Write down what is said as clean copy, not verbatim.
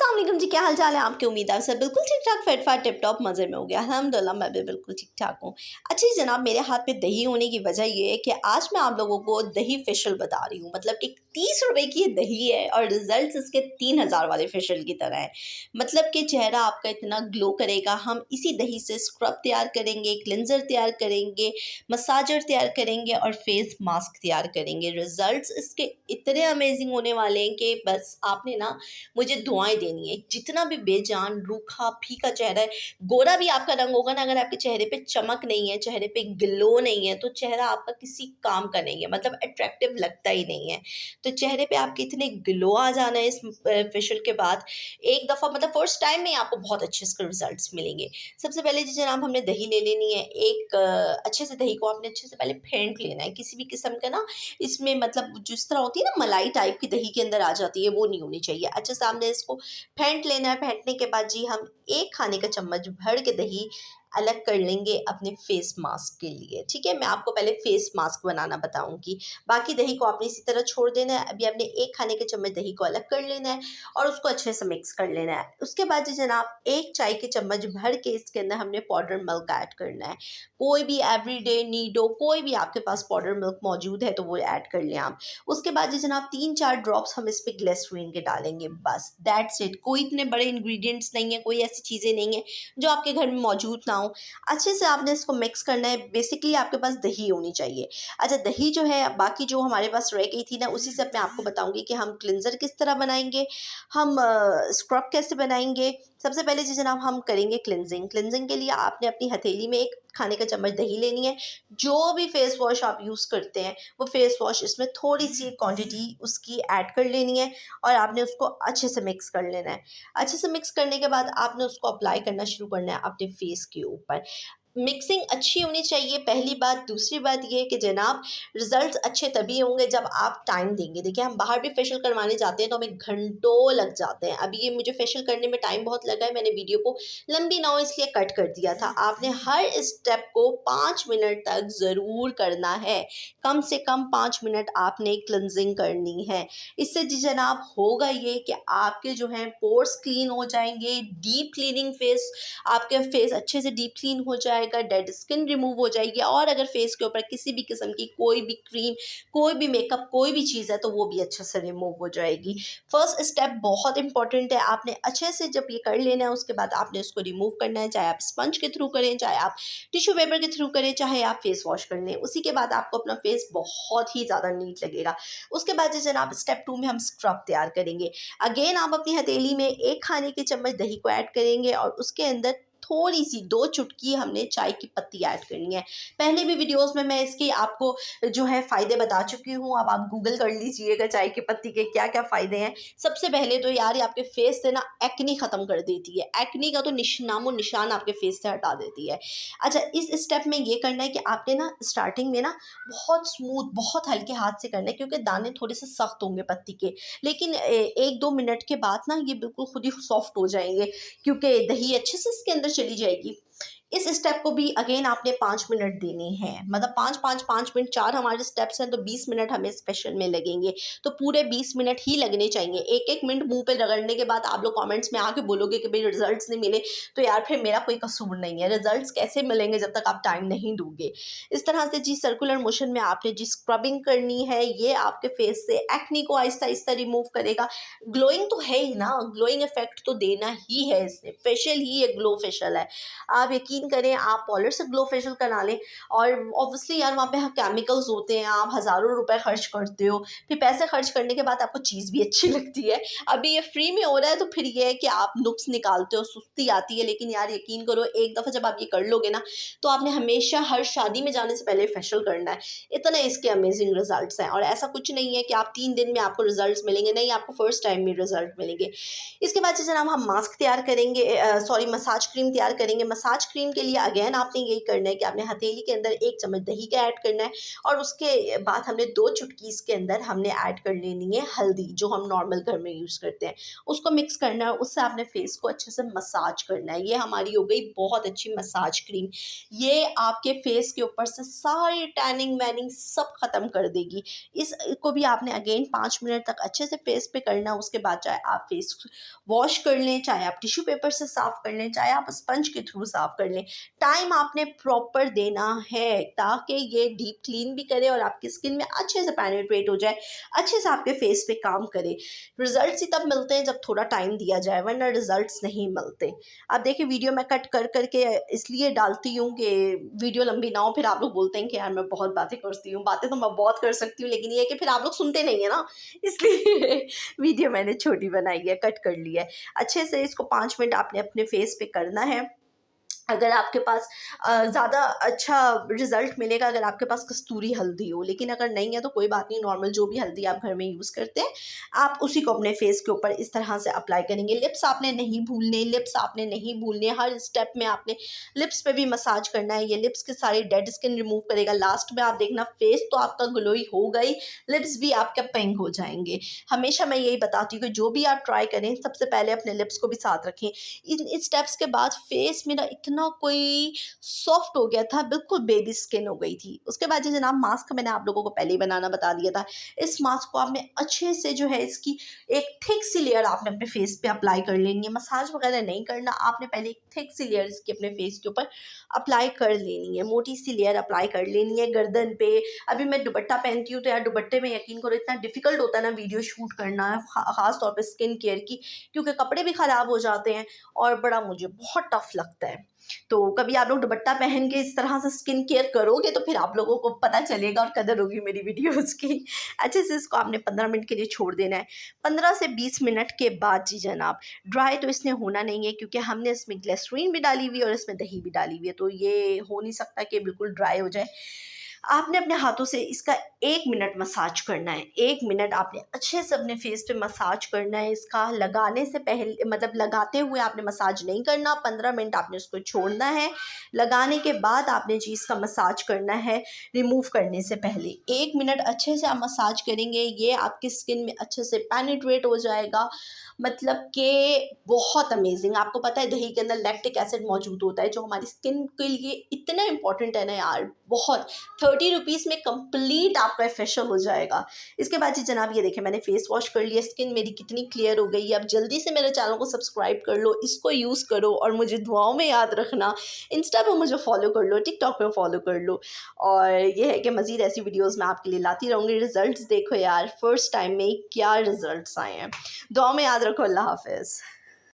अस्सलाम वालेकुम जी, क्या हाल चाल है आपके? उम्मीद है सब बिल्कुल ठीक ठाक फिट फाट टिप टॉप मज़े में हो गया। अल्हम्दुलिल्लाह मैं भी बिल्कुल ठीक ठाक हूँ। अच्छा जी जनाब, मेरे हाथ में दही होने की वजह ये है कि आज मैं आप लोगों को दही फेशियल बता रही हूँ। मतलब कि 30 रुपए की ये दही है और रिजल्ट इसके 3000 वाले फेशियल की तरह है। मतलब कि चेहरा आपका इतना ग्लो करेगा। हम इसी दही से स्क्रब तैयार करेंगे, क्लिनजर तैयार करेंगे, मसाजर तैयार करेंगे और फेस मास्क तैयार करेंगे। रिजल्ट इसके इतने अमेजिंग होने वाले हैं कि बस आपने ना मुझे दुआएं देनी है। जितना भी बेजान रूखा फीका चेहरा है, गोरा भी आपका रंग होगा ना, अगर आपके चेहरे पे चमक नहीं है, चेहरे पे ग्लो नहीं है, तो चेहरा आपका किसी काम का नहीं है, मतलब अट्रैक्टिव लगता ही नहीं है। तो चेहरे पे आपके इतने ग्लो आ जाना है इस फेशियल के बाद, एक दफ़ा मतलब फर्स्ट टाइम में आपको बहुत अच्छे इसके रिजल्ट्स मिलेंगे। सबसे पहले जी जनाब, हमने दही ले लेनी है। एक अच्छे से दही को आपने अच्छे से पहले फेंट लेना है। किसी भी किस्म का ना इसमें मतलब जिस तरह होती है ना मलाई टाइप की दही के अंदर आ जाती है, वो नहीं होनी चाहिए। अच्छे से हमने इसको फेंट लेना है। फेंटने के बाद जी हम 1 खाने का चम्मच भर के दही अलग कर लेंगे अपने फेस मास्क के लिए। ठीक है, मैं आपको पहले फेस मास्क बनाना बताऊंगी। बाकी दही को आपने इसी तरह छोड़ देना है। अभी आपने 1 खाने के चम्मच दही को अलग कर लेना है और उसको अच्छे से मिक्स कर लेना है। उसके बाद जी जनाब 1 चाय के चम्मच भर के इसके अंदर हमने पाउडर मिल्क ऐड करना है। कोई भी एवरीडे नीडो, कोई भी आपके पास पाउडर मिल्क मौजूद है तो वो ऐड कर लें आप। उसके बाद जी जनाब 3-4 ड्रॉप्स हम इस पे ग्लिसरीन के डालेंगे, बस दैट्स इट। कोई इतने बड़े इंग्रेडिएंट्स नहीं है, कोई ऐसी चीज़ें नहीं है जो आपके घर में मौजूद ना हो। अच्छे से आपने इसको मिक्स करना है। बेसिकली आपके पास दही होनी चाहिए। अच्छा, दही जो है बाकी जो हमारे पास रह गई थी ना, उसी से मैं आपको बताऊंगी कि हम क्लिनजर किस तरह बनाएंगे, हम स्क्रब कैसे बनाएंगे। सबसे पहले जी जनाब हम करेंगे क्लिनजिंग। क्लिनजिंग के लिए आपने अपनी हथेली में 1 खाने का चम्मच दही लेनी है। जो भी फेस वॉश आप यूज़ करते हैं वो फेस वॉश इसमें थोड़ी सी क्वांटिटी उसकी ऐड कर लेनी है और आपने उसको अच्छे से मिक्स कर लेना है। अच्छे से मिक्स करने के बाद आपने उसको अप्लाई करना शुरू करना है अपने फेस के ऊपर। मिक्सिंग अच्छी होनी चाहिए, पहली बात। दूसरी बात ये है कि जनाब रिजल्ट्स अच्छे तभी होंगे जब आप टाइम देंगे। देखिए, हम बाहर भी फेशियल करवाने जाते हैं तो हमें घंटों लग जाते हैं। अभी ये मुझे फेशियल करने में टाइम बहुत लगा है, मैंने वीडियो को लंबी ना हो इसलिए कट कर दिया था। आपने हर स्टेप को 5 मिनट तक ज़रूर करना है। कम से कम 5 मिनट आपने क्लिनजिंग करनी है। इससे जी जनाब होगा ये कि आपके जो हैं पोर्स क्लीन हो जाएंगे। डीप क्लीनिंग फेस, आपके फेस अच्छे से डीप क्लीन हो जाएगा, डेड स्किन रिमूव हो जाएगी। और अगर फेस के ऊपर किसी भी किस्म की कोई भी क्रीम, कोई भी मेकअप, कोई भी चीज़ है तो वो भी अच्छे से रिमूव हो जाएगी। फर्स्ट स्टेप बहुत इंपॉर्टेंट है। आपने अच्छे से जब ये कर लेना है उसके बाद आपने उसको रिमूव करना है, चाहे आप स्पंज के थ्रू करें, चाहे आप टिश्यू पेपर के थ्रू करें, चाहे आप फेस वॉश कर लें। उसी के बाद आपको अपना फेस बहुत ही ज़्यादा नीट लगेगा। उसके बाद जो जनाब स्टेप 2 में हम स्क्रब तैयार करेंगे। अगेन आप अपनी हथेली में 1 खाने के चम्मच दही को ऐड करेंगे और उसके अंदर थोड़ी सी 2 चुटकी हमने चाय की पत्ती ऐड करनी है। पहले भी वीडियोस में मैं इसकी आपको जो है फ़ायदे बता चुकी हूँ। अब आप गूगल कर लीजिएगा चाय की पत्ती के क्या-क्या फ़ायदे हैं। सबसे पहले तो यार ये आपके फेस से ना एक्ने ख़त्म कर देती है। एक्ने का तो नामो निशान आपके फेस से हटा देती है। अच्छा, इस स्टेप में ये करना है कि आपने ना स्टार्टिंग में ना बहुत स्मूथ, बहुत हल्के हाथ से करना है क्योंकि दाने थोड़े से सख्त होंगे पत्ती के। लेकिन 1-2 मिनट के बाद ना ये बिल्कुल खुद ही सॉफ्ट हो जाएँगे क्योंकि दही अच्छे से इसके अंदर चली जाएगी। इस स्टेप को भी अगेन आपने 5 मिनट देने हैं। मतलब 5 मिनट, 4 हमारे स्टेप्स हैं तो 20 मिनट हमें इस फेशियल में लगेंगे। तो पूरे 20 मिनट ही लगने चाहिए। 1-1 मिनट मुँह पे रगड़ने के बाद आप लोग कमेंट्स में आके बोलोगे कि भई रिजल्ट्स नहीं मिले, तो यार फिर मेरा कोई कसूर नहीं है। रिजल्ट्स कैसे मिलेंगे जब तक आप टाइम नहीं दोगे। इस तरह से जी सर्कुलर मोशन में आपने जी स्क्रबिंग करनी है। ये आपके फेस से एक्ने को आहिस्ता-आहिस्ता रिमूव करेगा। ग्लोइंग तो है ही ना, ग्लोइंग इफेक्ट तो देना ही है इसने। फेशियल ही एक ग्लो फेशियल है। आप यकीन करें, आप पार्लर से ग्लो फेशियल करा लें और ऑब्वियसली यार वहाँ पे केमिकल्स होते हैं, आप हज़ारों रुपए खर्च करते हो, फिर पैसे खर्च करने के बाद आपको चीज़ भी अच्छी लगती है। अभी ये फ्री में हो रहा है तो फिर ये है कि आप नुक्स निकालते हो, सुस्ती आती है। लेकिन यार यकीन करो, एक दफ़ा जब आप ये कर लोगे ना तो आपने हमेशा हर शादी में जाने से पहले फेशियल करना है। इतने इसके अमेजिंग रिजल्ट्स हैं और ऐसा कुछ नहीं है कि आप 3 दिन में आपको रिजल्ट्स मिलेंगे, नहीं, आपको फर्स्ट टाइम में रिजल्ट मिलेंगे। इसके बाद से जनाब हम मास्क तैयार करेंगे, सॉरी मसाज क्रीम तैयार करेंगे। मसाज क्रीम क्रीम के लिए अगेन आपने यही करना है कि आपने हथेली के अंदर 1 चम्मच दही का ऐड करना है और उसके बाद हमने 2 चुटकी इसके अंदर हमने ऐड कर लेनी है हल्दी, जो हम नॉर्मल घर में यूज़ करते हैं। उसको मिक्स करना है, उससे आपने फेस को अच्छे से मसाज करना है। ये हमारी हो गई बहुत अच्छी मसाज क्रीम। ये आपके फेस के ऊपर से सारी टैनिंग वैनिंग सब ख़त्म कर देगी। इसको भी आपने अगेन 5 मिनट तक अच्छे से फेस पे करना है। उसके बाद चाहे आप फेस वॉश कर लें, चाहे आप टिश्यू पेपर से साफ़ कर लें, चाहे आप स्पंज के थ्रू साफ़ कर लें। टाइम आपने प्रॉपर देना है ताकि ये डीप क्लीन भी करे और आपकी स्किन में अच्छे से पेनिट्रेट हो जाए, अच्छे से आपके फेस पे काम करे। रिजल्ट्स ही तब मिलते हैं जब थोड़ा टाइम दिया जाए, वरना रिजल्ट्स नहीं मिलते। अब देखिए वीडियो मैं कट कर करके इसलिए डालती हूँ कि वीडियो लंबी ना हो, फिर आप लोग बोलते हैं कि यार मैं बहुत बातें करती हूँ। बातें तो मैं बहुत कर सकती हूँ, लेकिन ये है कि फिर आप लोग सुनते नहीं है ना, इसलिए वीडियो मैंने छोटी बनाई है, कट कर लिया है। अच्छे से इसको 5 मिनट आपने अपने फेस पे करना है। अगर आपके पास ज़्यादा अच्छा रिज़ल्ट मिलेगा अगर आपके पास कस्तूरी हल्दी हो, लेकिन अगर नहीं है तो कोई बात नहीं, नॉर्मल जो भी हल्दी आप घर में यूज़ करते हैं आप उसी को अपने फेस के ऊपर इस तरह से अप्लाई करेंगे। लिप्स आपने नहीं भूलने, लिप्स आपने नहीं भूलने, हर स्टेप में आपने लिप्स पे भी मसाज करना है। ये लिप्स के सारी डेड स्किन रिमूव करेगा। लास्ट में आप देखना फेस तो आपका ग्लोई होगा ही, लिप्स भी आपके पिंक हो जाएंगे। हमेशा मैं यही बताती हूँ कि जो भी आप ट्राई करें सबसे पहले अपने लिप्स को भी साथ रखें। इन स्टेप्स के बाद फेस मेरा इतना कोई सॉफ्ट हो गया था, बिल्कुल बेबी स्किन हो गई थी। उसके बाद जो जनाब मास्क मैंने आप लोगों को पहले ही बनाना बता दिया था। इस मास्क को आपने अच्छे से जो है इसकी एक थिक सी लेयर आपने अपने फेस पे अप्लाई कर लेनी है। मसाज वगैरह नहीं करना, आपने पहले एक थिक सी लेयर इसकी अपने फेस के ऊपर अप्लाई कर लेनी है, मोटी सी लेयर अप्लाई कर लेनी है गर्दन पे। अभी मैं दुपट्टा पहनती हूँ तो यार दुपट्टे में यकीन करो इतना डिफिकल्ट होता है ना वीडियो शूट करना, खास तौर पे स्किन केयर की, क्योंकि कपड़े भी ख़राब हो जाते हैं और बड़ा मुझे बहुत टफ लगता है। तो कभी आप लोग दुपट्टा पहन के इस तरह से स्किन केयर करोगे तो फिर आप लोगों को पता चलेगा और कदर होगी मेरी वीडियोस की। अच्छे से इसको आपने 15 मिनट के लिए छोड़ देना है। 15 से 20 मिनट के बाद जी जनाब, ड्राई तो इसने होना नहीं है क्योंकि हमने इसमें ग्लिसरीन भी डाली हुई है और इसमें दही भी डाली हुई है, तो ये हो नहीं सकता कि बिल्कुल ड्राई हो जाए। आपने अपने हाथों से इसका 1 मिनट मसाज करना है। 1 मिनट आपने अच्छे से अपने फेस पे मसाज करना है। इसका लगाने से पहले मतलब लगाते हुए आपने मसाज नहीं करना, 15 मिनट आपने उसको छोड़ना है। लगाने के बाद आपने जी इसका मसाज करना है रिमूव करने से पहले। 1 मिनट अच्छे से आप मसाज करेंगे, ये आपकी स्किन में अच्छे से पेनिट्रेट हो जाएगा, मतलब कि बहुत अमेजिंग। आपको पता है दही के अंदर लैक्टिक एसिड मौजूद होता है जो हमारी स्किन के लिए इतना इंपॉर्टेंट है ना यार, बहुत। 30 रुपीज़ में कंप्लीट आपका फेशियल हो जाएगा। इसके बाद जी जनाब ये देखें मैंने फेस वॉश कर लिया, स्किन मेरी कितनी क्लियर हो गई है। अब जल्दी से मेरे चैनल को सब्सक्राइब कर लो, इसको यूज़ करो और मुझे दुआओं में याद रखना। इंस्टा पे मुझे फॉलो कर लो, टिकटॉक पे फॉलो कर लो, और ये है कि मज़ीद ऐसी वीडियोज़ मैं आपके लिए लाती रहूँगी। रिजल्ट्स देखो यार, फर्स्ट टाइम में क्या रिजल्ट्स आए हैं। दुआ में याद रखो। अल्लाह हाफ़िज़।